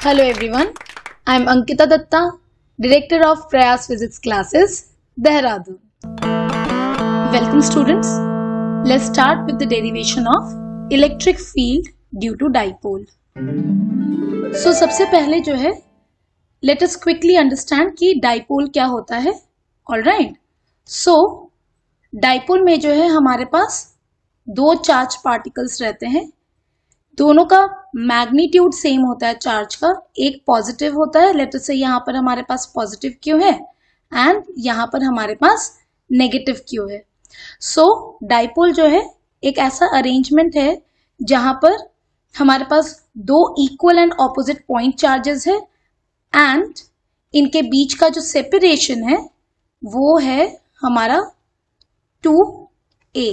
Hello everyone, I am Ankita Datta, Director of Prayas Physics Classes, Dehradun. Welcome students. Let's start with the derivation of electric field due to dipole. So सबसे पहले जो है let us quickly understand कि dipole क्या होता है. Alright. So dipole में जो है हमारे पास दो चार्ज पार्टिकल्स रहते हैं. दोनों का मैग्नीट्यूड सेम होता है चार्ज का. एक पॉजिटिव होता है, लेट अस से यहाँ पर हमारे पास पॉजिटिव क्यू है एंड यहाँ पर हमारे पास नेगेटिव क्यू है. सो डाइपोल जो है एक ऐसा अरेंजमेंट है जहां पर हमारे पास दो equal and opposite point charges है एंड इनके बीच का जो सेपरेशन है वो है हमारा 2a.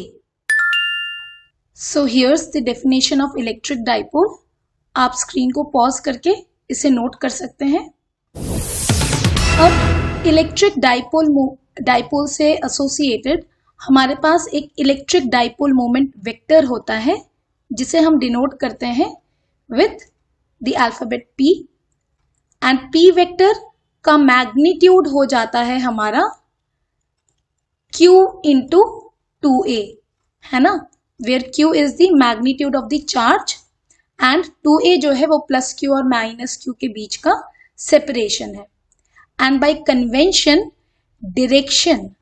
So here's the definition of electric dipole. आप स्क्रीन को पॉज करके इसे नोट कर सकते हैं. अब इलेक्ट्रिक डाइपोल से एसोसिएटेड हमारे पास एक इलेक्ट्रिक डाइपोल मोमेंट वेक्टर होता है जिसे हम डिनोट करते हैं with the alphabet P and P vector का मैग्नीट्यूड हो जाता है हमारा Q इंटू 2a, है ना, where Q is the magnitude of the charge and 2a जो है वो प्लस Q और माइनस Q के बीच का सेपरेशन है. And by convention direction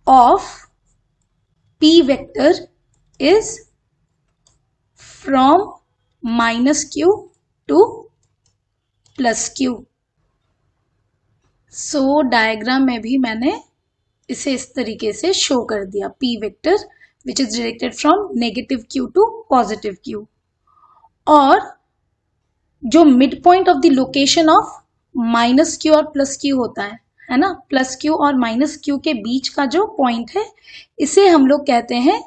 of P vector is from minus Q to plus Q. So diagram में भी मैंने इसे इस तरीके से शो कर दिया. P vector which is directed from negative Q to positive Q. और जो mid point of the location of minus Q और प्लस Q होता है ना, प्लस Q और माइनस Q के बीच का जो पॉइंट है इसे हम लोग कहते हैं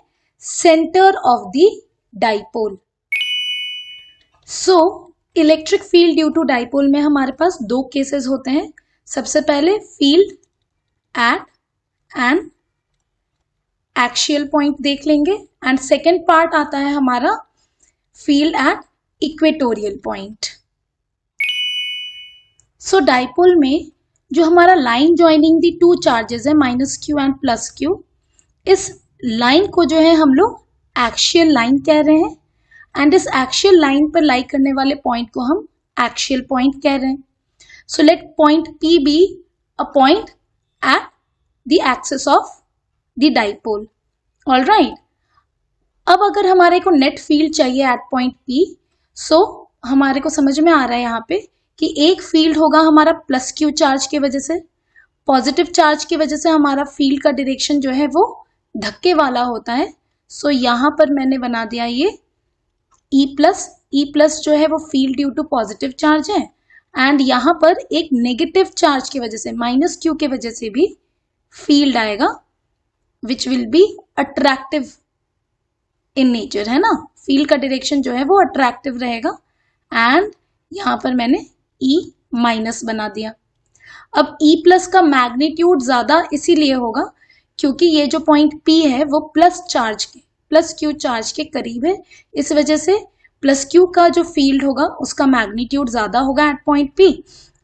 centre of the dipole. So electric field due to dipole में हमारे पास दो केसेस होते हैं. सबसे पहले field at an axial point देख लेंगे एंड सेकेंड पार्ट आता है हमारा field at equatorial point. So dipole में जो हमारा line joining the two charges है minus Q and plus Q, इस लाइन को जो है हम लोग एक्सियल लाइन कह रहे हैं एंड इस एक्सियल लाइन पर लाई करने वाले पॉइंट को हम एक्सियल पॉइंट कह रहे हैं. So let point P be a point at the axis of the dipole. All right. अब अगर हमारे को नेट फील्ड चाहिए एट पॉइंट P, सो हमारे को समझ में आ रहा है यहाँ पे कि एक फील्ड होगा हमारा प्लस Q चार्ज की वजह से. पॉजिटिव चार्ज की वजह से हमारा फील्ड का डायरेक्शन जो है वो धक्के वाला होता है. सो यहाँ पर मैंने बना दिया ये E प्लस जो है वो field due to positive charge है एंड यहाँ पर एक नेगेटिव चार्ज की वजह से माइनस Q की वजह से भी फील्ड आएगा which will be attractive in nature, है ना. फील्ड का डायरेक्शन जो है वो अट्रैक्टिव रहेगा एंड यहां पर मैंने E माइनस बना दिया. अब E प्लस का मैग्नीट्यूड ज्यादा इसीलिए होगा क्योंकि ये जो पॉइंट P है वो प्लस Q चार्ज के करीब है. इस वजह से प्लस Q का जो फील्ड होगा उसका मैग्नीट्यूड ज्यादा होगा at point P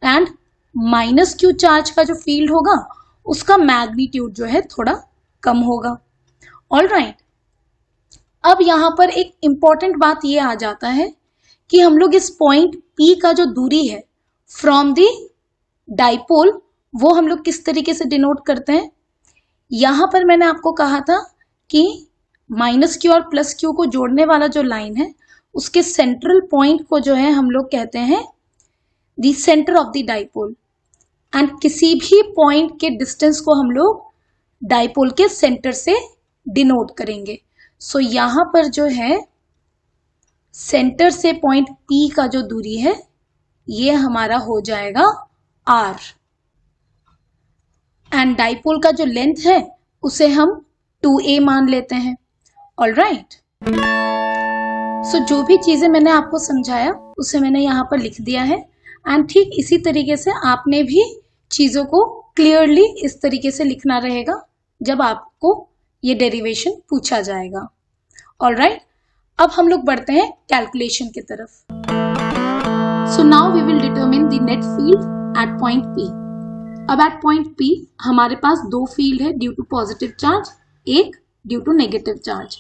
and minus Q charge का जो फील्ड होगा उसका मैग्नीट्यूड जो है थोड़ा कम होगा. All right. अब यहां पर एक इंपॉर्टेंट बात ये आ जाता है कि हम लोग इस पॉइंट P का जो दूरी है फ्रॉम द डाइपोल वो हम लोग किस तरीके से डिनोट करते हैं. यहां पर मैंने आपको कहा था कि माइनस Q और प्लस Q को जोड़ने वाला जो लाइन है उसके सेंट्रल पॉइंट को जो है हम लोग कहते हैं the centre of the dipole and किसी भी पॉइंट के डिस्टेंस को हम लोग डाइपोल के सेंटर से डिनोट करेंगे. सो यहां पर जो है सेंटर से पॉइंट P का जो दूरी है ये हमारा हो जाएगा R एंड डाइपोल का जो लेंथ है उसे हम 2a मान लेते हैं. All right. सो जो भी चीजें मैंने आपको समझाया उसे मैंने यहाँ पर लिख दिया है एंड ठीक इसी तरीके से आपने भी चीजों को क्लियरली इस तरीके से लिखना रहेगा जब आपको ये डेरिवेशन पूछा जाएगा. All right. अब हम लोग बढ़ते हैं कैलकुलेशन की तरफ. So now we will determine the net field at point P. अब at point P हमारे पास दो फील्ड है ड्यू टू पॉजिटिव चार्ज, एक ड्यू टू नेगेटिव चार्ज।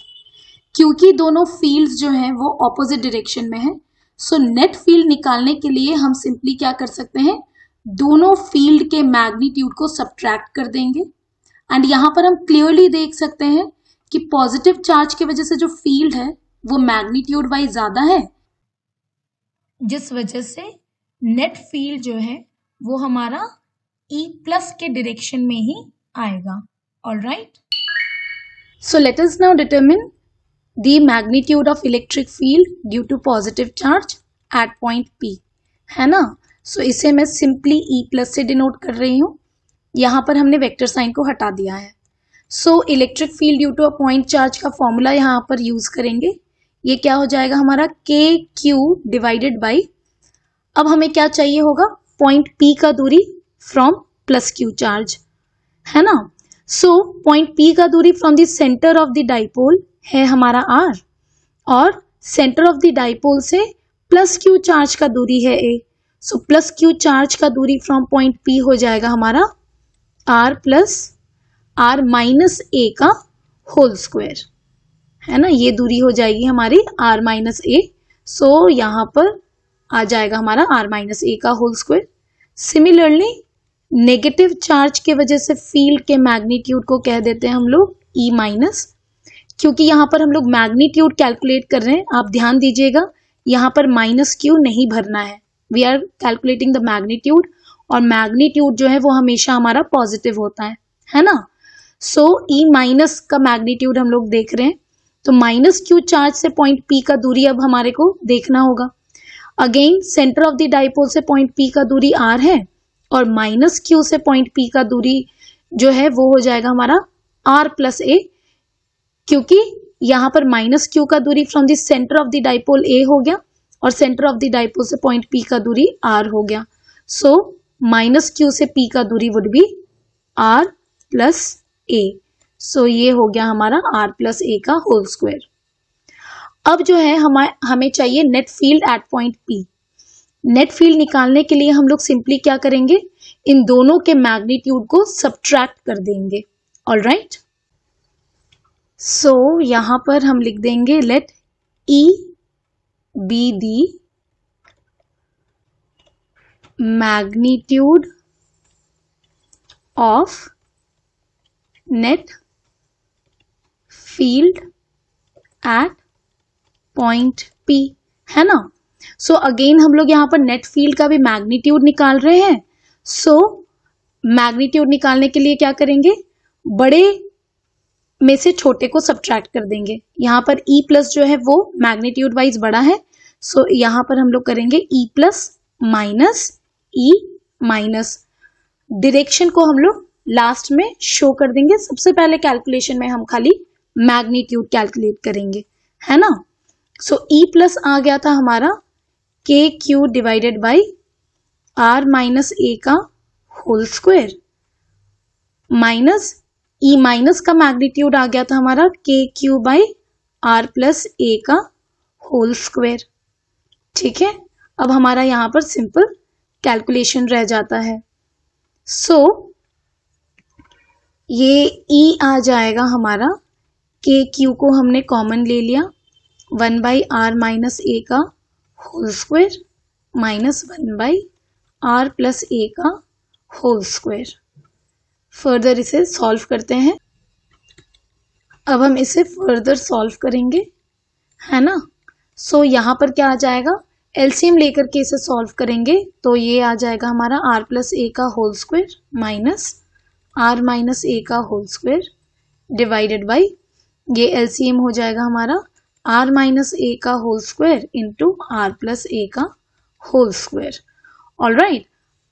क्योंकि दोनों फील्ड्स जो हैं वो ऑपोजिट डायरेक्शन में है, सो नेट फील्ड निकालने के लिए हम सिंपली क्या कर सकते हैं, दोनों फील्ड के मैग्नीट्यूड को सब्ट्रैक्ट कर देंगे। एंड यहां पर हम क्लियरली देख सकते हैं कि पॉजिटिव चार्ज की वजह से जो फील्ड है वो मैग्नीट्यूड वाइज ज्यादा है, जिस वजह से नेट फील्ड जो है वो हमारा E प्लस के डायरेक्शन में ही आएगा। Alright, so let us now determine the magnitude of electric field due to positive charge at point P, है ना। सो इसे मैं सिंपली E प्लस से डिनोट कर रही हूं। यहां पर हमने वेक्टर साइन को हटा दिया है। So electric field due to a point charge का फॉर्मूला यहां पर यूज करेंगे। ये क्या हो जाएगा हमारा KQ डिवाइडेड बाई, अब हमें क्या चाहिए होगा, पॉइंट P का दूरी फ्रॉम प्लस Q चार्ज, है ना। सो पॉइंट P का दूरी from the centre of the dipole है हमारा R, और सेंटर ऑफ द डाइपोल से प्लस Q चार्ज का दूरी है A। So plus Q charge का दूरी फ्रॉम पॉइंट P हो जाएगा हमारा R plus R minus A का होल स्क्वायर, है ना। ये दूरी हो जाएगी हमारी R माइनस A। सो यहां पर आ जाएगा हमारा R माइनस A का whole square. Similarly negative charge के वजह से फील्ड के मैग्नीट्यूड को कह देते हैं हम लोग E माइनस, क्योंकि यहां पर हम लोग मैग्नीट्यूड कैलकुलेट कर रहे हैं। आप ध्यान दीजिएगा यहां पर माइनस Q नहीं भरना है, we are calculating the magnitude, और मैग्नीट्यूड जो है वो हमेशा हमारा पॉजिटिव होता है ना। सो E माइनस का मैग्नीट्यूड हम लोग देख रहे हैं, तो माइनस Q चार्ज से पॉइंट P का दूरी अब हमारे को देखना होगा। Again centre of the dipole से पॉइंट P का दूरी R है, और माइनस Q से पॉइंट P का दूरी जो है वो हो जाएगा हमारा R प्लस A, क्योंकि यहां पर माइनस Q का दूरी from the centre of the dipole A हो गया, और सेंटर ऑफ द डाइपोल से पॉइंट P का दूरी R हो गया। सो माइनस Q से P का दूरी would be R plus A। सो ये हो गया हमारा R प्लस A का होल स्क्वायर। अब जो है हमें चाहिए net field at point P। Net field निकालने के लिए हम लोग सिंपली क्या करेंगे, इन दोनों के मैग्नीट्यूड को सब्ट्रैक्ट कर देंगे। ऑलराइट, सो यहां पर हम लिख देंगे let E be the magnitude of net field at point P, है ना। सो अगेन हम लोग यहां पर नेट फील्ड का भी मैग्नीट्यूड निकाल रहे हैं। सो मैग्नीट्यूड निकालने के लिए क्या करेंगे, बड़े में से छोटे को सब्ट्रैक्ट कर देंगे। यहां पर E प्लस जो है वो मैग्नीट्यूड वाइज बड़ा है, सो यहां पर हम लोग करेंगे E plus minus E minus. Direction को हम लोग लास्ट में शो कर देंगे। सबसे पहले कैलकुलेशन में हम खाली मैग्नीट्यूड कैलकुलेट करेंगे, है ना। सो E प्लस आ गया था हमारा KQ divided by R minus A का whole square, minus E minus का मैग्नीट्यूड आ गया था हमारा KQ by R plus A का होल स्क्वायर। ठीक है, अब हमारा यहां पर सिंपल कैलकुलेशन रह जाता है। सो ये E आ जाएगा हमारा, KQ को हमने कॉमन ले लिया, 1 बाई R माइनस A का whole square minus 1 by R plus A का होल स्क्वायर। फर्दर इसे सॉल्व करते हैं। अब हम इसे फर्दर सॉल्व करेंगे, है ना। सो यहां पर क्या आ जाएगा, एलसीएम लेकर के इसे सॉल्व करेंगे तो ये आ जाएगा हमारा R प्लस A का whole square minus R minus A का होल स्क्वायर डिवाइडेड बाई, ये एलसीएम हो जाएगा हमारा R माइनस A का whole square into R plus A का होल स्क्वायर। ऑलराइट,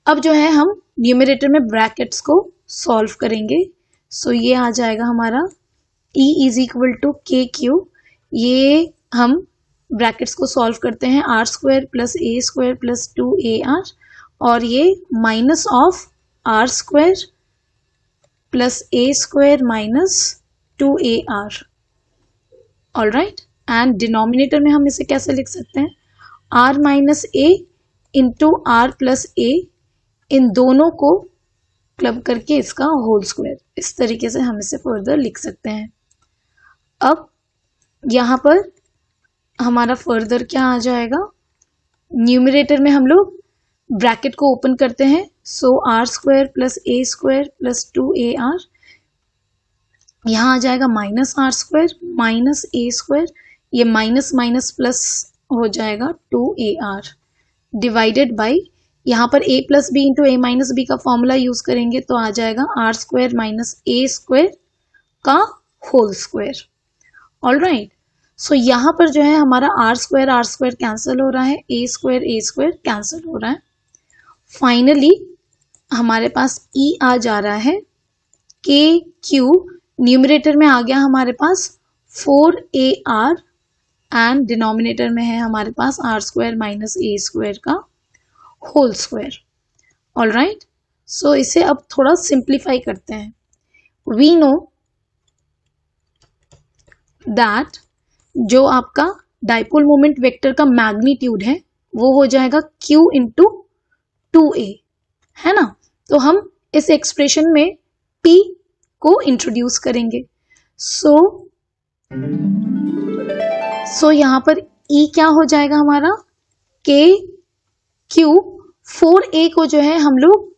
अब जो है हम न्यूमरेटर में ब्रैकेट्स को सॉल्व करेंगे। सो ये आ जाएगा हमारा E is equal to KQ, ये हम ब्रैकेट्स को सॉल्व करते हैं, R square plus A square plus 2AR, और ये minus of R square plus A square minus 2AR। All right, and denominator में हम इसे कैसे लिख सकते हैं, R minus A into R plus A, इन दोनों को क्लब करके इसका होल स्क्वायर, इस तरीके से हम इसे फर्दर लिख सकते हैं। अब यहाँ पर हमारा फर्दर क्या आ जाएगा, न्यूमरेटर में हम लोग ब्रैकेट को ओपन करते हैं, so R square plus A square plus 2ar, यहाँ आ जाएगा minus R square minus A square, ये माइनस माइनस प्लस हो जाएगा 2ar, डिवाइडेड बाई यहाँ पर a plus B into A minus B का फॉर्मूला यूज करेंगे तो आ जाएगा R square minus A square का whole square. All right, so यहाँ पर जो है हमारा आर स्क्वायर कैंसिल हो रहा है, ए स्क्वायर कैंसिल हो रहा है। फाइनली हमारे पास e आ जा रहा है, के क्यू न्यूमरेटर में आ गया हमारे पास 4ar एंड डिनोमिनेटर में है हमारे पास R square minus A square का whole square. All right, so इसे अब थोड़ा सिंप्लीफाई करते हैं। वी नो दैट जो आपका डाइपोल मोमेंट वेक्टर का मैग्नीट्यूड है वो हो जाएगा q इंटू 2a, है ना। तो हम इस एक्सप्रेशन में p को इंट्रोड्यूस करेंगे। सो यहां पर e क्या हो जाएगा हमारा, k q, 4a को जो है हम लोग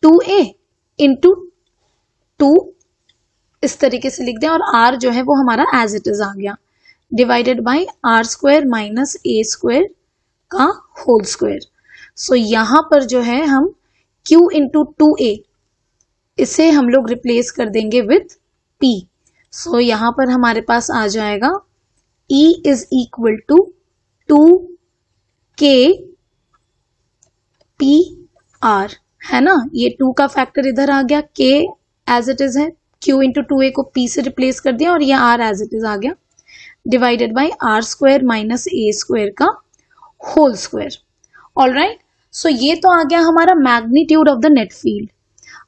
2a इंटू 2 इस तरीके से लिख दें, और r जो है वो हमारा एज इट इज आ गया, divided by R square minus A square का होल स्क्वायर। सो यहां पर जो है हम q इंटू 2a इसे हम लोग रिप्लेस कर देंगे विथ p। सो यहां पर हमारे पास आ जाएगा e is equal to 2k p r, है ना। ये 2 का फैक्टर इधर आ गया, k एज इट इज है, q इंटू 2a को p से रिप्लेस कर दिया और ये r एज इट इज आ गया, divided by R square minus A square का whole square. All right, so ये तो आ गया हमारा magnitude of the net field.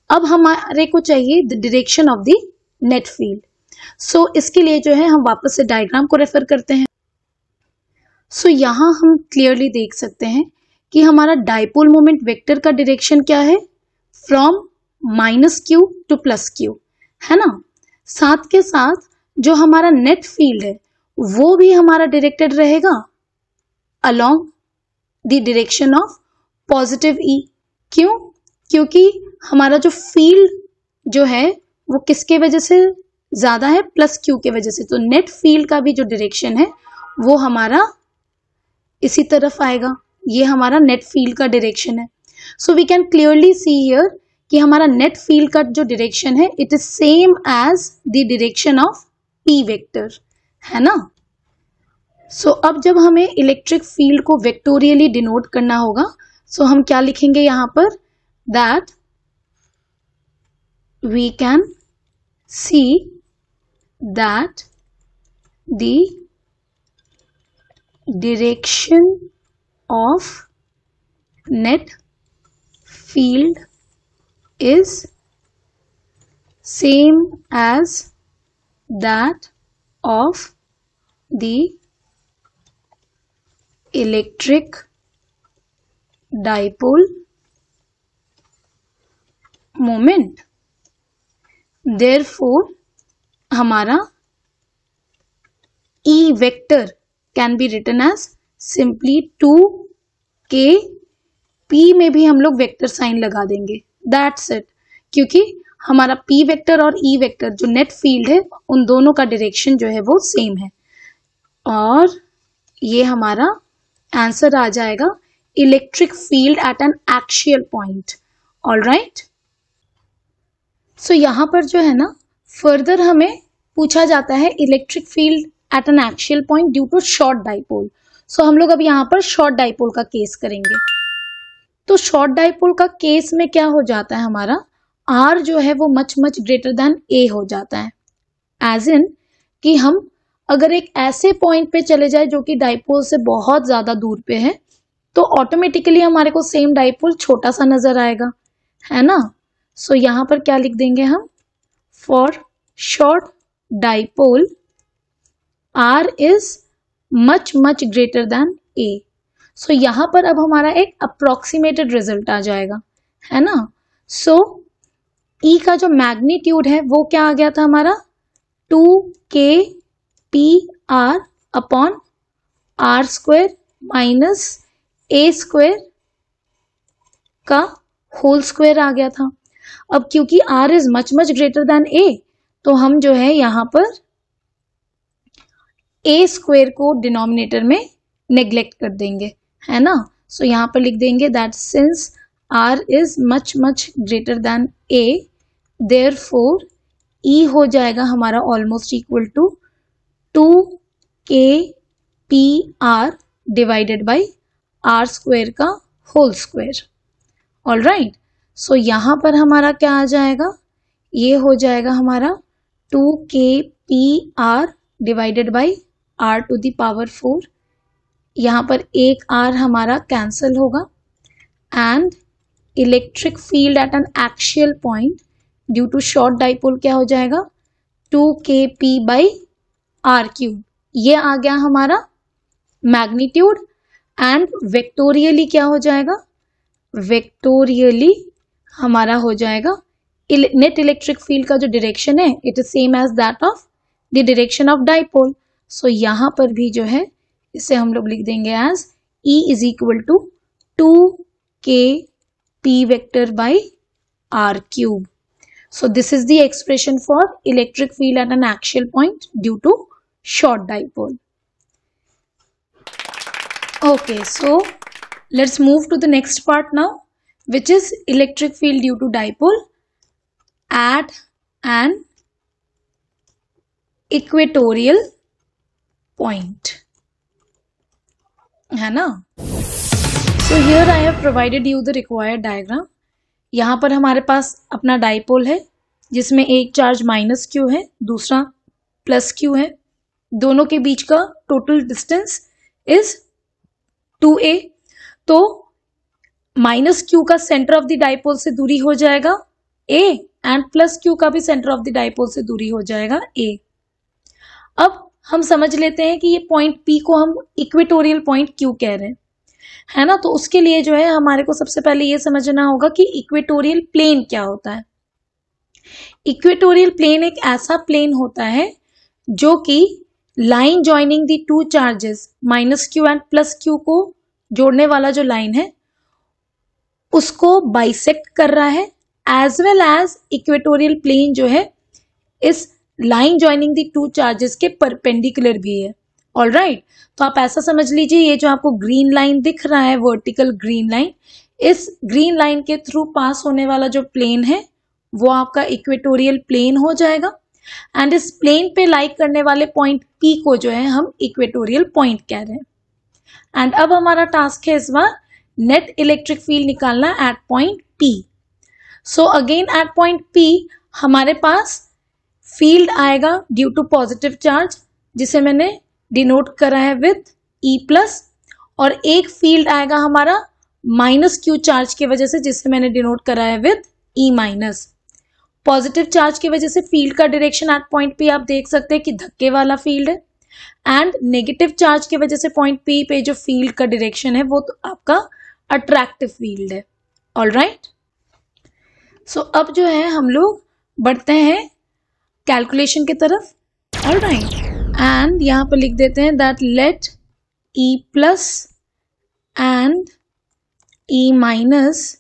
अब हमारे को चाहिए the direction of the net field. So इसके लिए जो है हम वापस से डायग्राम को रेफर करते हैं। सो यहां हम क्लियरली देख सकते हैं कि हमारा डाइपोल मोमेंट वेक्टर का डायरेक्शन क्या है, from minus Q to plus Q, है ना। साथ के साथ जो हमारा नेट फील्ड है वो भी हमारा डायरेक्टेड रहेगा along the direction of positive E. क्यों, क्योंकि हमारा जो फील्ड जो है वो किसके वजह से ज्यादा है, प्लस क्यू के वजह से। तो नेट फील्ड का भी जो डायरेक्शन है वो हमारा इसी तरफ आएगा, ये हमारा नेट फील्ड का डायरेक्शन है। So we can clearly see here कि हमारा नेट फील्ड का जो डायरेक्शन है it is same as the direction of P vector, है ना। सो अब जब हमें इलेक्ट्रिक फील्ड को वेक्टोरियली डिनोट करना होगा, सो हम क्या लिखेंगे यहां पर, that we can see that the direction of net field is same as that of the electric dipole moment. Therefore हमारा E vector can be written as simply 2k, P में भी हम लोग वेक्टर साइन लगा देंगे, that's it. क्योंकि हमारा P vector और E वेक्टर जो नेट फील्ड है उन दोनों का डायरेक्शन जो है वो सेम है, और ये हमारा आंसर आ जाएगा electric field at an axial point. All right, so यहां पर जो है ना फर्दर हमें पूछा जाता है electric field at an axial point due to short dipole. So हम लोग अब यहाँ पर शॉर्ट डाइपोल का केस करेंगे। तो शॉर्ट डाइपोल का केस में क्या हो जाता है, हमारा R जो है वो मच ग्रेटर देन A हो जाता है। एज इन कि हम अगर एक ऐसे पॉइंट पे चले जाए जो कि डाइपोल से बहुत ज्यादा दूर पे है, तो ऑटोमेटिकली हमारे को सेम डाइपोल छोटा सा नजर आएगा, है ना। सो यहां पर क्या लिख देंगे हम, for short dipole R is much greater than A। सो यहाँ पर अब हमारा एक अप्रोक्सीमेटेड रिजल्ट आ जाएगा, है ना। सो ई का जो मैग्नीट्यूड है वो क्या आ गया था हमारा 2kpr upon r square minus a square का होल स्क्वायर आ गया था। अब क्योंकि r is much much greater than a, तो हम जो है यहां पर a स्क्वायर को डिनोमिनेटर में नेग्लेक्ट कर देंगे, है ना। सो यहां पर लिख देंगे that since r is much much greater than a, देयरफॉर e हो जाएगा हमारा almost equal to 2kpr divided by r square का whole square. All right, so यहां पर हमारा क्या आ जाएगा, ये हो जाएगा हमारा 2kpr divided by r to the power 4। यहां पर एक r हमारा कैंसिल होगा and electric field at an axial point due to short dipole क्या हो जाएगा 2kp बाई r क्यूब। ये आ गया हमारा मैग्नीट्यूड एंड वेक्टोरियली क्या हो जाएगा, वेक्टोरियली हमारा हो जाएगा नेट इलेक्ट्रिक फील्ड का जो डायरेक्शन है it is same as that of the direction of dipole. So यहां पर भी जो है इसे हम लोग लिख देंगे as E is equal to 2kp vector by r cube. So this is the expression for electric field at an axial point due to short dipole. Okay, so let's move to the next part now, which is electric field due to dipole at an equatorial point. है ना? So here I have provided you the required diagram. यहां पर हमारे पास अपना dipole है जिसमें एक charge minus Q है, दूसरा प्लस क्यू है। दोनों के बीच का टोटल डिस्टेंस इज 2a। तो माइनस क्यू का सेंटर ऑफ द डाइपोल से दूरी हो जाएगा a एंड प्लस क्यू का भी सेंटर ऑफ द डाइपोल से दूरी हो जाएगा a। अब हम समझ लेते हैं कि ये पॉइंट P को हम इक्वेटोरियल पॉइंट क्यों कह रहे हैं, है ना। तो उसके लिए जो है हमारे को सबसे पहले ये समझना होगा कि इक्वेटोरियल प्लेन क्या होता है। इक्वेटोरियल प्लेन एक ऐसा प्लेन होता है जो कि line joining the two charges minus Q and plus Q को जोड़ने वाला जो लाइन है उसको बाइसेक्ट कर रहा है, as well as equatorial plane जो है इस line joining the two charges के परपेंडिकुलर भी है। ऑल राइट, तो आप ऐसा समझ लीजिए ये जो आपको ग्रीन लाइन दिख रहा है, वर्टिकल ग्रीन लाइन, इस ग्रीन लाइन के थ्रू पास होने वाला जो प्लेन है वो आपका इक्वेटोरियल प्लेन हो जाएगा एंड इस प्लेन पे लाइक करने वाले पॉइंट P को जो है हम इक्वेटोरियल पॉइंट कह रहे हैं। एंड अब हमारा टास्क है इस बार नेट इलेक्ट्रिक फील्ड निकालना at point P। So again at point P हमारे पास फील्ड आएगा ड्यू टू पॉजिटिव चार्ज जिसे मैंने डिनोट करा है विथ E प्लस, और एक फील्ड आएगा हमारा माइनस क्यू चार्ज की वजह से जिसे मैंने डिनोट करा है with E minus. Positive charge की वजह से फील्ड का डायरेक्शन एट पॉइंट P आप देख सकते हैं कि धक्के वाला फील्ड है एंड नेगेटिव चार्ज की वजह से पॉइंट P पे जो फील्ड का डायरेक्शन है वो तो आपका अट्रैक्टिव फील्ड है। ऑल राइट, सो अब जो है हम लोग बढ़ते हैं कैलकुलेशन की तरफ। ऑल राइट, एंड यहां पर लिख देते हैं that let E plus and E minus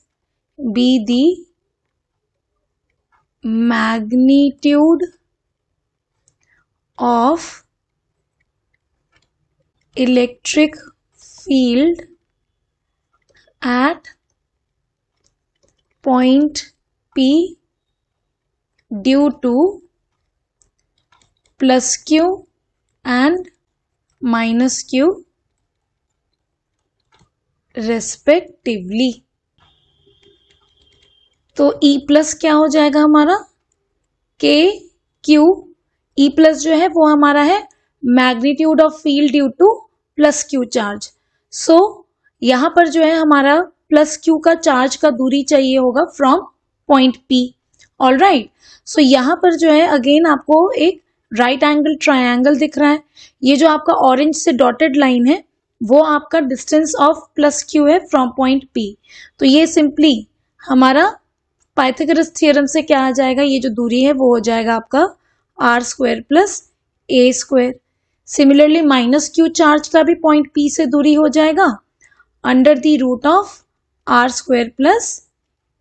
be the magnitude of electric field at point P due to plus Q and minus Q respectively। तो E प्लस क्या हो जाएगा हमारा के क्यू। E प्लस जो है वो हमारा है magnitude of field due to plus Q charge. So यहां पर जो है हमारा प्लस क्यू का चार्ज का दूरी चाहिए होगा from point P। All right, so यहां पर जो है अगेन आपको एक राइट एंगल ट्रायंगल दिख रहा है। ये जो आपका ऑरेंज से डॉटेड लाइन है वो आपका डिस्टेंस ऑफ प्लस क्यू है फ्रॉम पॉइंट पी। तो ये सिंपली हमारा पाइथागोरस थ्योरम से क्या आ जाएगा, ये जो दूरी है वो हो जाएगा आपका R square plus A square. Similarly minus Q charge का भी पॉइंट पी से दूरी हो जाएगा under the root of R square plus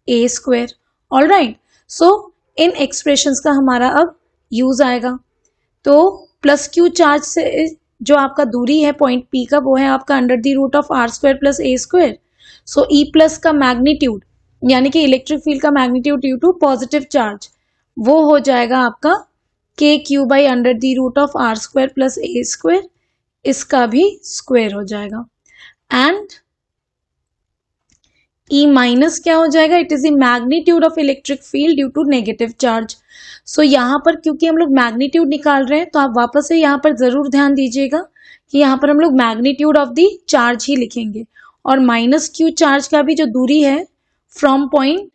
A square. All right, so इन एक्सप्रेशंस का हमारा अब यूज आएगा। तो प्लस क्यू चार्ज से जो आपका दूरी है पॉइंट पी का वो है आपका under the root of R square plus A square. So E plus का मैग्नीट्यूड यानी कि इलेक्ट्रिक फील्ड का magnitude due to positive charge वो हो जाएगा आपका K Q by under the root of R square plus A square, इसका भी स्क्वायर हो जाएगा। एंड ई माइनस क्या हो जाएगा, it is the magnitude of electric field due to negative charge. So यहाँ पर क्योंकि हम लोग मैग्नीट्यूड निकाल रहे हैं तो आप वापस से यहाँ पर जरूर ध्यान दीजिएगा कि यहाँ पर हम लोग मैग्नीट्यूड ऑफ द चार्ज ही लिखेंगे और माइनस क्यू चार्ज का भी जो दूरी है फ्रॉम पॉइंट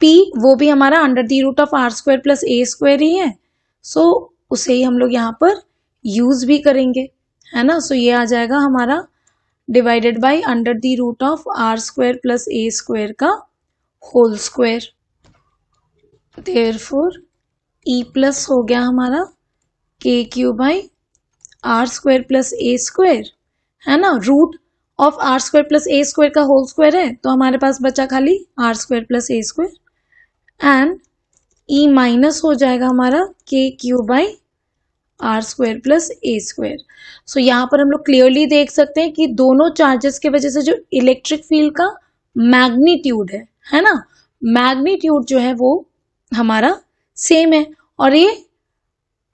पी वो भी हमारा under the root of R square plus A square ही है। सो उसे ही हम लोग यहाँ पर यूज भी करेंगे, है ना। सो ये आ जाएगा हमारा divided by under the root of R square plus A square का whole square. Therefore E plus हो गया हमारा K Q by R square plus A square, है ना। Root of R square plus A square का whole square है तो हमारे पास बचा खाली R square plus A square. And E minus हो जाएगा हमारा K Q by R square plus A square. सो यहाँ पर हम लोग क्लियरली देख सकते हैं कि दोनों चार्जेस की वजह से जो इलेक्ट्रिक फील्ड का मैग्नीट्यूड है ना, मैग्नीट्यूड जो है वो हमारा सेम है। और ये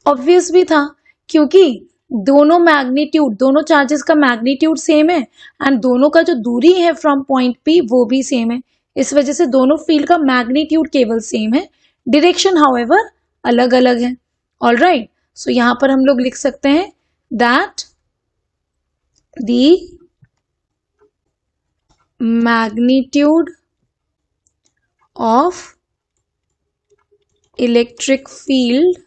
ऑब्वियस भी था क्योंकि दोनों चार्जेस का मैग्नीट्यूड सेम है एंड दोनों का जो दूरी है फ्रॉम पॉइंट पी वो भी सेम है। इस वजह से दोनों फील्ड का मैग्नीट्यूड केवल सेम है, डायरेक्शन हाउएवर अलग अलग है। ऑल राइट, सो यहां पर हम लोग लिख सकते हैं that the magnitude of electric field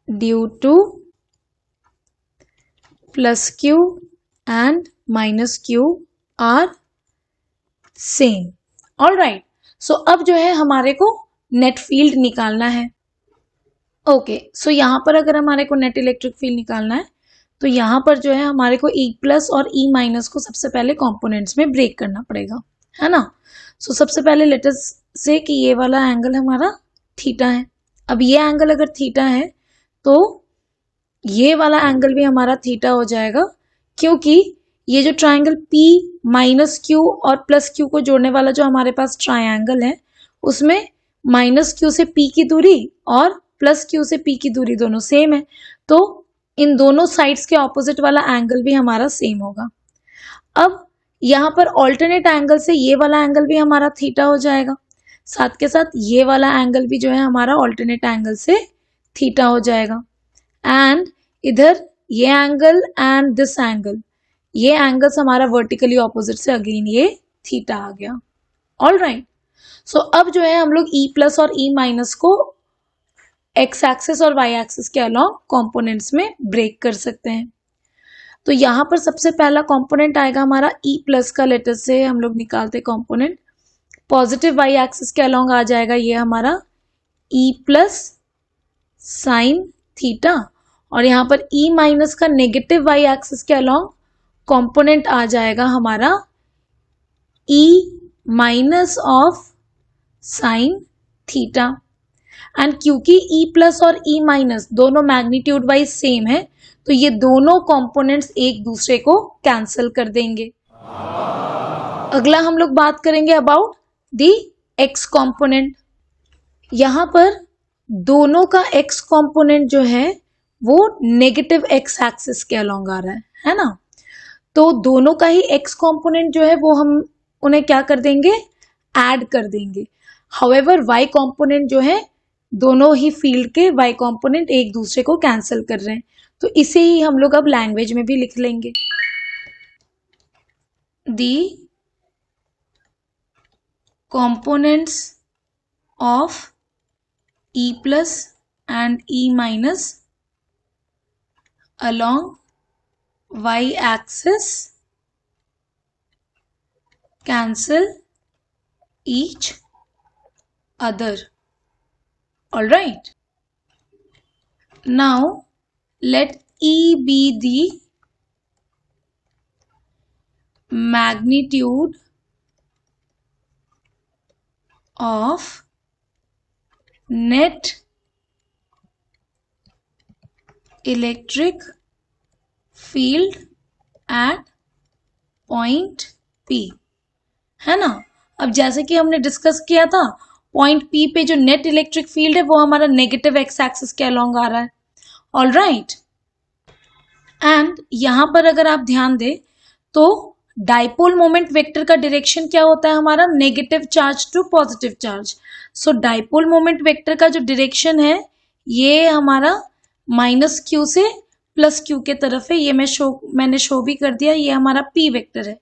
due to plus Q and minus Q are same. All right, so अब जो है हमारे को नेट फील्ड निकालना है। ओके, सो यहां पर अगर हमारे को नेट इलेक्ट्रिक फील्ड निकालना है तो यहां पर जो है हमारे को ई प्लस और ई माइनस को सबसे पहले कंपोनेंट्स में ब्रेक करना पड़ेगा, है ना। सो सबसे पहले लेट अस से कि ये वाला एंगल हमारा थीटा है। अब ये एंगल अगर थीटा है तो ये वाला एंगल भी हमारा थीटा हो जाएगा क्योंकि ये जो ट्रायंगल P माइनस क्यू और प्लस क्यू को जोड़ने वाला जो हमारे पास ट्रायंगल है उसमें माइनस क्यू से P की दूरी और प्लस क्यू से P की दूरी दोनों सेम है, तो इन दोनों साइड्स के ऑपोजिट वाला एंगल भी हमारा सेम होगा। अब यहाँ पर ऑल्टरनेट एंगल से ये वाला एंगल भी हमारा थीटा हो जाएगा, साथ के साथ ये वाला एंगल भी जो है हमारा ऑल्टरनेट एंगल से थीटा हो जाएगा। एंड इधर ये एंगल एंड दिस एंगल, ये एंगल्स हमारा वर्टिकली ऑपोजिट से अगेन ये थीटा आ गया। ऑल राइट, सो अब जो है हम लोग ई प्लस और ई माइनस को एक्स एक्सिस और वाई एक्सिस के अलोंग कंपोनेंट्स में ब्रेक कर सकते हैं। तो यहां पर सबसे पहला कंपोनेंट आएगा हमारा ई प्लस का, लेटर से हम लोग निकालते कंपोनेंट पॉजिटिव वाई एक्सिस के अलोंग आ जाएगा ये हमारा ई प्लस साइन थीटा, और यहाँ पर ई माइनस का नेगेटिव वाई एक्सिस के अलोंग कंपोनेंट आ जाएगा हमारा E minus of sine theta. And क्योंकि ई प्लस और ई माइनस दोनों मैग्नीट्यूड वाइज सेम है तो ये दोनों कंपोनेंट्स एक दूसरे को कैंसिल कर देंगे। अगला हम लोग बात करेंगे अबाउट दी एक्स कंपोनेंट। यहां पर दोनों का एक्स कंपोनेंट जो है वो नेगेटिव एक्स एक्सिस के अलोंग आ रहा है ना। तो दोनों का ही एक्स कंपोनेंट जो है वो हम उन्हें क्या कर देंगे, ऐड कर देंगे। हाउएवर वाई कंपोनेंट जो है दोनों ही फील्ड के वाई कंपोनेंट एक दूसरे को कैंसिल कर रहे हैं, तो इसे ही हम लोग अब लैंग्वेज में भी लिख लेंगे। दी components of E plus and E minus along y axis cancel each other. All right. Now let E be the magnitude of net electric field at point P, है ना। अब जैसे कि हमने डिस्कस किया था, पॉइंट P पे जो नेट इलेक्ट्रिक फील्ड है वो हमारा नेगेटिव एक्स एक्सिस के अलोंग आ रहा है। ऑल राइट, एंड यहां पर अगर आप ध्यान दें तो डाइपोल मोमेंट वेक्टर का डायरेक्शन क्या होता है हमारा, negative charge to positive charge. So dipole moment vector का जो डायरेक्शन है ये हमारा माइनस क्यू से प्लस क्यू के तरफ है। ये मैंने शो भी कर दिया, ये हमारा पी वेक्टर है।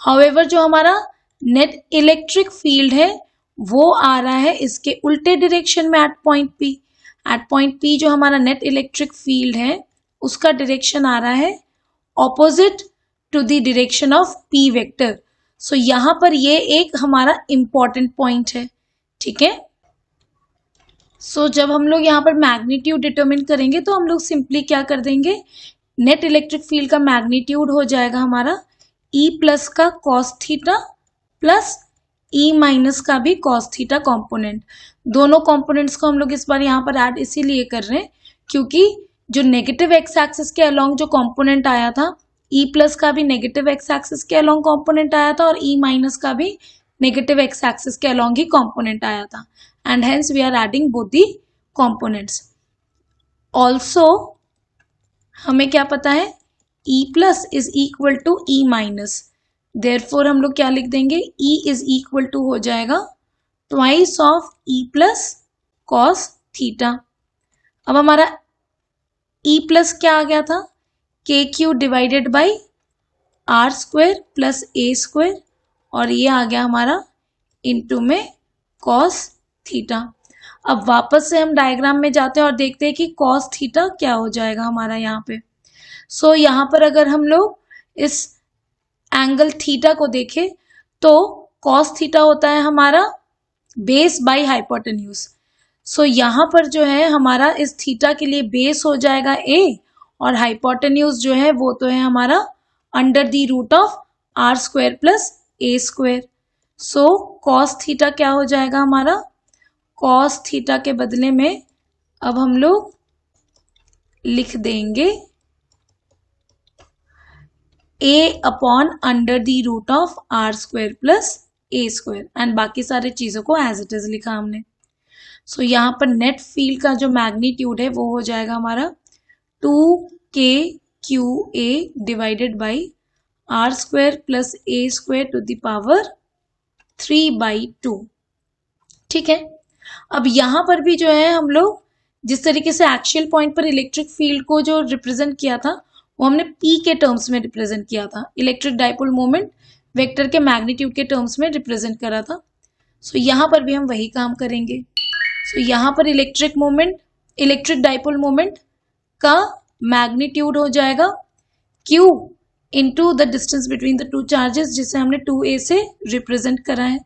हाउएवर जो हमारा नेट इलेक्ट्रिक फील्ड है वो आ रहा है इसके उल्टे डायरेक्शन में at point P. At point P जो हमारा नेट इलेक्ट्रिक फील्ड है उसका डायरेक्शन आ रहा है opposite to the direction of P vector. So यहां पर ये एक हमारा इंपॉर्टेंट पॉइंट है, ठीक है। सो जब हम लोग यहाँ पर मैग्नीट्यूड डिटरमिन करेंगे तो हम लोग सिंपली क्या कर देंगे, नेट इलेक्ट्रिक फील्ड का मैग्नीट्यूड हो जाएगा हमारा ई प्लस का कॉस थीटा प्लस ई माइनस का भी कॉस थीटा कॉम्पोनेंट। दोनों कॉम्पोनेंट्स को हम लोग इस बार यहाँ पर ऐड इसीलिए कर रहे हैं क्योंकि जो नेगेटिव एक्स एक्सिस के अलोंग जो कॉम्पोनेंट आया था, ई प्लस का भी नेगेटिव एक्स एक्सिस के अलोंग कॉम्पोनेंट आया था और ई माइनस का भी नेगेटिव एक्स एक्सिस के अलोंग ही कॉम्पोनेंट आया था, and hence we are adding both the components. Also हमें क्या पता है, E plus is equal to E minus, therefore हम लोग क्या लिख देंगे, E is equal to हो जाएगा twice of E plus cos theta। अब हमारा E plus क्या आ गया था, KQ divided by R square plus A square, और ये आ गया हमारा इनटू में cos थीटा। अब वापस से हम डायग्राम में जाते हैं और देखते हैं कि cos थीटा क्या हो जाएगा हमारा यहाँ पे। सो यहाँ पर अगर हम लोग इस एंगल थीटा को देखें तो cos थीटा होता है हमारा बेस बाई हाइपोटेन्यूज। सो यहाँ पर जो है हमारा इस थीटा के लिए बेस हो जाएगा a और हाइपोटेन्यूज जो है वो तो है हमारा under the root of r square plus a square. So cos theta क्या हो जाएगा हमारा, cos थीटा के बदले में अब हम लोग लिख देंगे a upon under the root of r square plus a square, and बाकी सारे चीजों को एज इट इज लिखा हमने। सो यहाँ पर नेट फील्ड का जो मैग्नीट्यूड है वो हो जाएगा हमारा 2kqa divided by r square plus a square to the power 3/2, ठीक है। अब यहाँ पर भी जो है हम लोग जिस तरीके से एक्सियल पॉइंट पर इलेक्ट्रिक फील्ड को जो रिप्रेजेंट किया था वो हमने P के टर्म्स में रिप्रेजेंट किया था, इलेक्ट्रिक डाइपोल मोमेंट वेक्टर के मैग्नीट्यूड के टर्म्स में रिप्रेजेंट करा था। सो यहाँ पर भी हम वही काम करेंगे। सो यहाँ पर इलेक्ट्रिक डाइपोल मोमेंट का मैग्नीट्यूड हो जाएगा Q into the distance between the two charges, जिसे हमने 2a से रिप्रेजेंट करा है।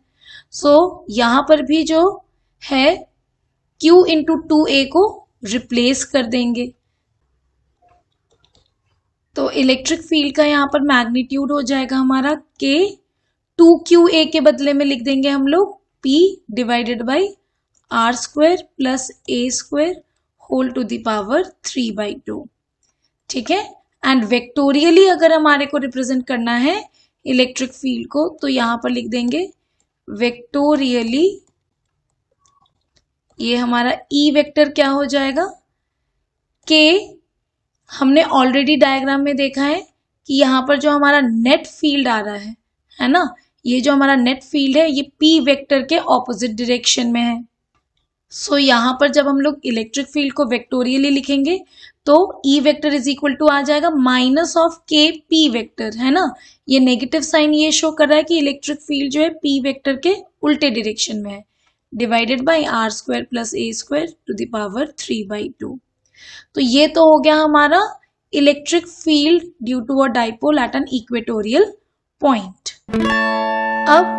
सो यहाँ पर भी जो है Q इंटू 2a को रिप्लेस कर देंगे, तो इलेक्ट्रिक फील्ड का यहाँ पर मैग्नीट्यूड हो जाएगा हमारा K, 2QA के बदले में लिख देंगे हम लोग P divided by R square plus A square whole to the power 3/2, ठीक है। एंड वेक्टोरियली अगर हमारे को रिप्रेजेंट करना है इलेक्ट्रिक फील्ड को तो यहाँ पर लिख देंगे वेक्टोरियली, ये हमारा E वेक्टर क्या हो जाएगा, K हमने ऑलरेडी डायग्राम में देखा है कि यहाँ पर जो हमारा नेट फील्ड आ रहा है ना, ये जो हमारा नेट फील्ड है ये P वेक्टर के ऑपोजिट डायरेक्शन में है। सो यहाँ पर जब हम लोग इलेक्ट्रिक फील्ड को वेक्टोरियली लिखेंगे तो E vector is equal to आ जाएगा minus of K P vector, है ना। ये नेगेटिव साइन ये शो कर रहा है कि इलेक्ट्रिक फील्ड जो है P वेक्टर के उल्टे डायरेक्शन में है, divided by R square plus A square to the power 3/2। तो ये तो हो गया हमारा electric field due to a dipole at an equatorial point. अब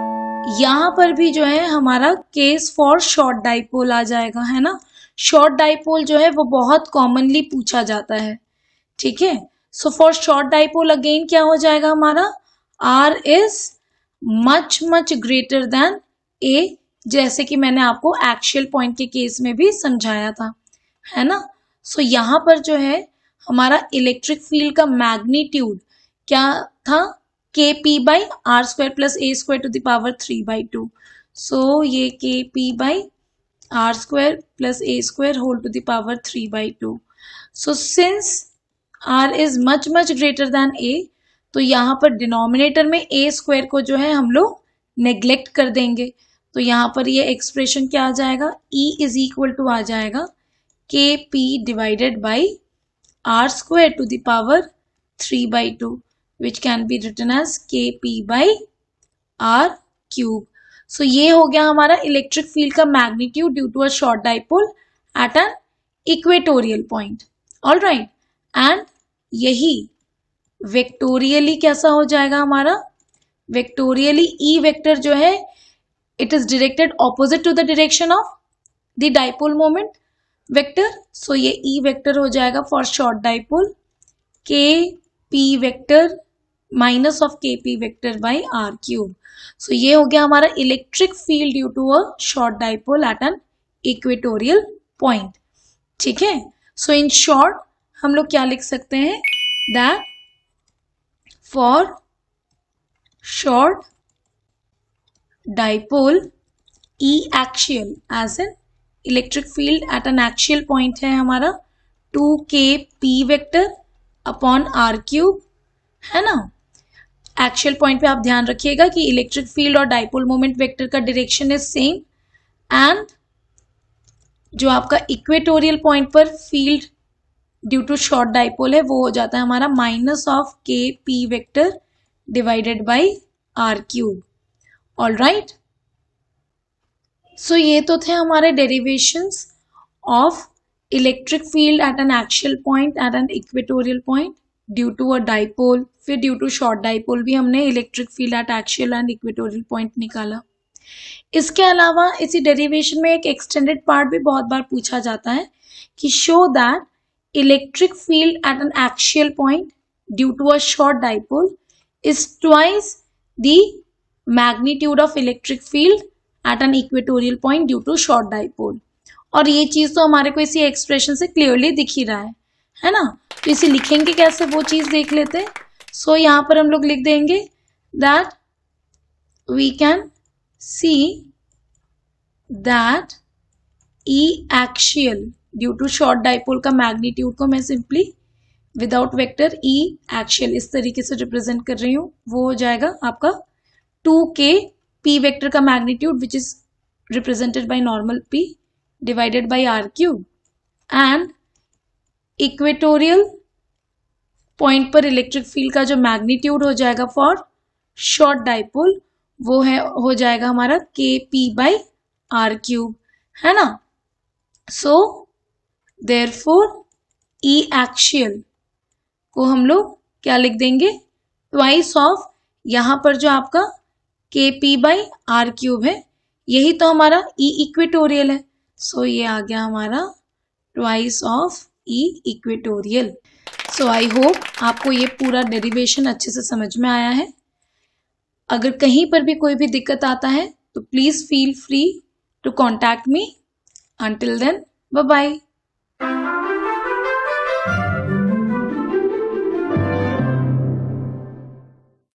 यहाँ पर भी जो है हमारा केस फॉर शॉर्ट डाइपोल आ जाएगा, है ना। शॉर्ट डाइपोल जो है वो बहुत कॉमनली पूछा जाता है, ठीक है। So for short dipole again क्या हो जाएगा हमारा, R is much much greater than A, जैसे कि मैंने आपको एक्सियल पॉइंट के केस में भी समझाया था, है ना। सो यहाँ पर जो है हमारा इलेक्ट्रिक फील्ड का मैग्नीट्यूड क्या था, Kp by R square plus A square to the power 3/2। So ये Kp by R square plus A square whole to the power 3/2। So since R is much much greater than A, तो यहाँ पर denominator में A square को जो है हम लोग नेग्लेक्ट कर देंगे, तो यहाँ पर ये एक्सप्रेशन क्या आ जाएगा, E इज इक्वल टू आ जाएगा Kp divided by R square to the power 3/2 which can be written as Kp by R cube. So ये हो गया हमारा इलेक्ट्रिक फील्ड का magnitude due to a short dipole at an equatorial point. All right, and यही vectorially कैसा हो जाएगा हमारा, वेक्टोरियली ई वेक्टर जो है it is directed opposite to the direction of the dipole moment vector. So ये E vector हो जाएगा for short dipole K P vector minus of K P vector by R cube. So ये हो गया हमारा electric field due to a short dipole at an equatorial point, ठीक है। सो in short हम लोग क्या लिख सकते हैं, that for short dipole E axial as an electric field at an axial point है हमारा 2Kp vector upon are cube, है ना। एक्सियल पॉइंट पे आप ध्यान रखिएगा कि इलेक्ट्रिक फील्ड और डाइपोल मोमेंट वेक्टर का डायरेक्शन इज सेम, एंड जो आपका इक्वेटोरियल पॉइंट पर field due to short dipole है वो हो जाता है हमारा minus of Kp vector divided by R cube. All right, so ये तो थे हमारे derivations of electric field at an axial point at an equatorial point due to a dipole, फिर ड्यू टू शॉर्ट डाइपोल भी हमने electric field eight axial and equatorial point निकाला। इसके अलावा इसी डेरिवेशन में एक एक्सटेंडेड पार्ट भी बहुत बार पूछा जाता है कि show that electric field at an axial point due to a short dipole is twice the magnitude of electric field at an equatorial point due to short dipole. और ये चीज तो हमारे को इसी एक्सप्रेशन से क्लियरली दिख ही रहा है ना। तो इसे लिखेंगे कैसे वो चीज देख लेते हैं। सो यहाँ पर हम लोग लिख देंगे that we can see that E axial due to short dipole का मैग्नीट्यूड को मैं simply without vector E axial इस तरीके से रिप्रेजेंट कर रही हूँ, वो हो जाएगा आपका 2Kp वेक्टर का magnitude which is represented by normal p divided by r cube, and equatorial point पर इलेक्ट्रिक फील्ड का जो मैग्नीट्यूड हो जाएगा फॉर शॉर्ट डाइपोल वो है हो जाएगा हमारा Kp बाई आर क्यूब, है ना। सो देयरफॉर ई एक्सियल को हम लोग क्या लिख देंगे, ट्वाइस ऑफ यहां पर जो आपका Kp बाई आर क्यूब है यही तो हमारा ई इक्वेटोरियल है। सो ये आ गया हमारा twice of E equatorial. So I hope आपको ये पूरा डेरिवेशन अच्छे से समझ में आया है। अगर कहीं पर भी कोई भी दिक्कत आता है तो please feel free to contact me. Until then, bye bye.